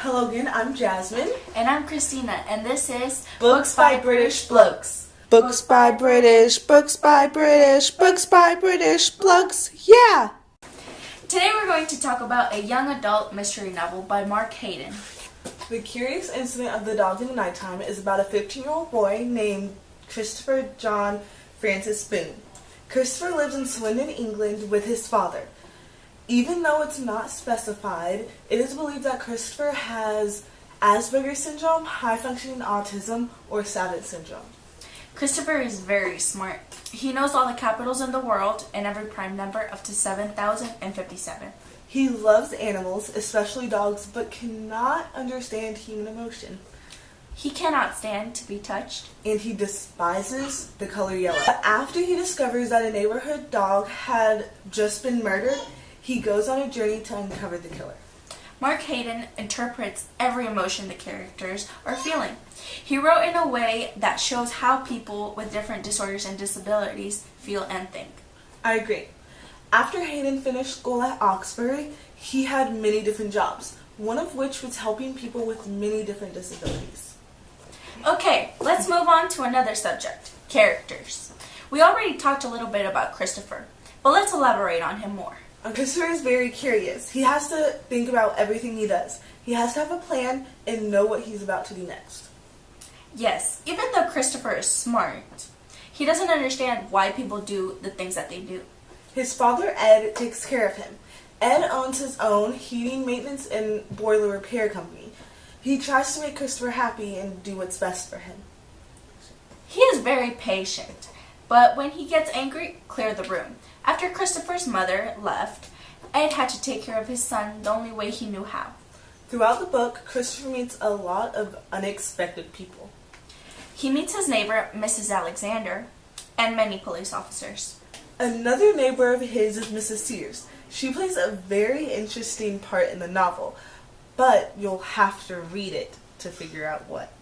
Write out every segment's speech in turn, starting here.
Hello again, I'm Jasmine. And I'm Cristina, and this is Books by British Blokes. Books by British, books by British, books by British Blokes, yeah! Today we're going to talk about a young adult mystery novel by Mark Hayden. The Curious Incident of the Dog in the Nighttime is about a 15-year-old boy named Christopher John Francis Boone. Christopher lives in Swindon, England with his father. Even though it's not specified, it is believed that Christopher has Asperger's syndrome, high-functioning autism, or Savant syndrome. Christopher is very smart. He knows all the capitals in the world and every prime number up to 7,057. He loves animals, especially dogs, but cannot understand human emotion. He cannot stand to be touched. And he despises the color yellow. After he discovers that a neighborhood dog had just been murdered, he goes on a journey to uncover the killer. Mark Hayden interprets every emotion the characters are feeling. He wrote in a way that shows how people with different disorders and disabilities feel and think. I agree. After Hayden finished school at Oxford, he had many different jobs, one of which was helping people with many different disabilities. Okay, let's move on to another subject, characters. We already talked a little bit about Christopher, but let's elaborate on him more. Christopher is very curious. He has to think about everything he does. He has to have a plan and know what he's about to do next. Yes, even though Christopher is smart, he doesn't understand why people do the things that they do. His father, Ed, takes care of him. Ed owns his own heating, maintenance, and boiler repair company. He tries to make Christopher happy and do what's best for him. He is very patient, but when he gets angry, clear the room. After Christopher's mother left, Ed had to take care of his son the only way he knew how. Throughout the book, Christopher meets a lot of unexpected people. He meets his neighbor, Mrs. Alexander, and many police officers. Another neighbor of his is Mrs. Sears. She plays a very interesting part in the novel, but you'll have to read it to figure out what.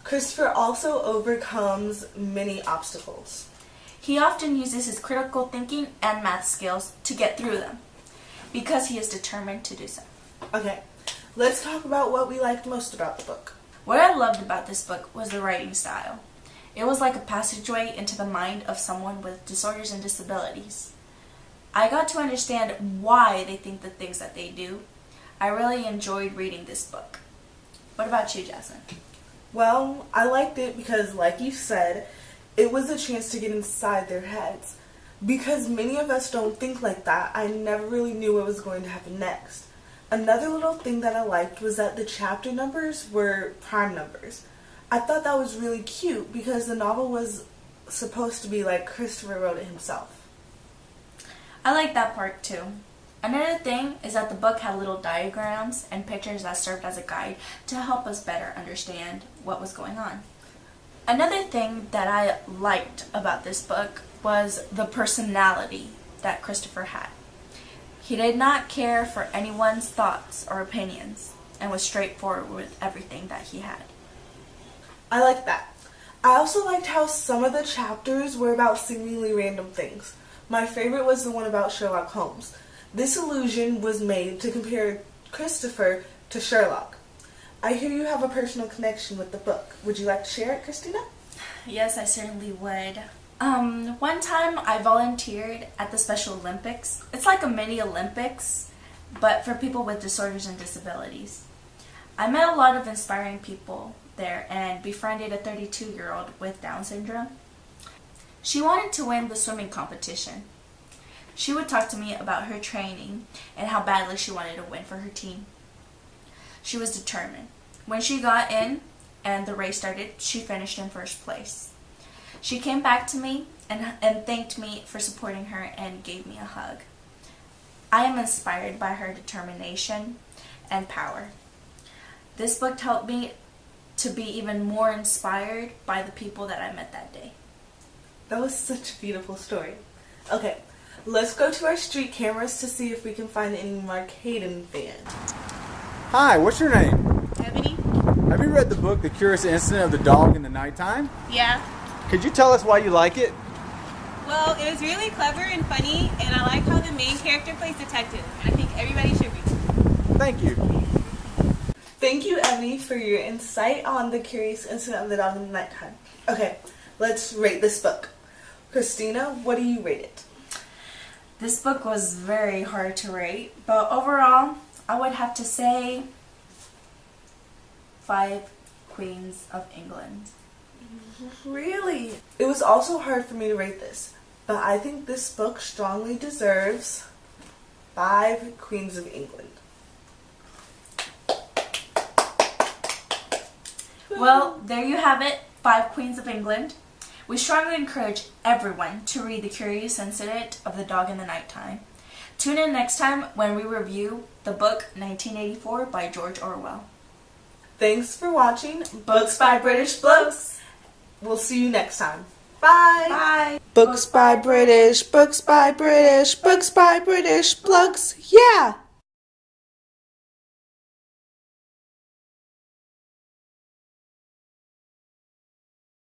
Christopher also overcomes many obstacles. He often uses his critical thinking and math skills to get through them, because he is determined to do so. Okay, let's talk about what we liked most about the book. What I loved about this book was the writing style. It was like a passageway into the mind of someone with disorders and disabilities. I got to understand why they think the things that they do. I really enjoyed reading this book. What about you, Jasmine? Well, I liked it because, like you said, it was a chance to get inside their heads. Because many of us don't think like that, I never really knew what was going to happen next. Another little thing that I liked was that the chapter numbers were prime numbers. I thought that was really cute because the novel was supposed to be like Christopher wrote it himself. I like that part too. Another thing is that the book had little diagrams and pictures that served as a guide to help us better understand what was going on. Another thing that I liked about this book was the personality that Christopher had. He did not care for anyone's thoughts or opinions and was straightforward with everything that he had. I liked that. I also liked how some of the chapters were about seemingly random things. My favorite was the one about Sherlock Holmes. This allusion was made to compare Christopher to Sherlock. I hear you have a personal connection with the book. Would you like to share it, Cristina? Yes, I certainly would. One time I volunteered at the Special Olympics. It's like a mini Olympics, but for people with disorders and disabilities. I met a lot of inspiring people there and befriended a 32-year-old with Down syndrome. She wanted to win the swimming competition. She would talk to me about her training and how badly she wanted to win for her team. She was determined. When she got in and the race started, she finished in first place. She came back to me and thanked me for supporting her and gave me a hug. I am inspired by her determination and power. This book helped me to be even more inspired by the people that I met that day. That was such a beautiful story. Okay, let's go to our street cameras to see if we can find any Mark Hayden fans. Hi, what's your name? Ebony? Have you read the book, The Curious Incident of the Dog in the Nighttime? Yeah. Could you tell us why you like it? Well, it was really clever and funny, and I like how the main character plays detective. I think everybody should read it. Thank you. Thank you, Emmy, for your insight on the curious incident of the dog in the nighttime. Okay, let's rate this book. Cristina, what do you rate it? This book was very hard to rate, but overall, I would have to say 5 Queens of England. Really? It was also hard for me to rate this, but I think this book strongly deserves 5 Queens of England. Well, there you have it, 5 Queens of England. We strongly encourage everyone to read The Curious Incident of the Dog in the Nighttime. Tune in next time when we review the book 1984 by George Orwell. Thanks for watching Books by British Blokes. We'll see you next time. Bye! Bye! Books by British, books by British, books by British Blokes. Yeah!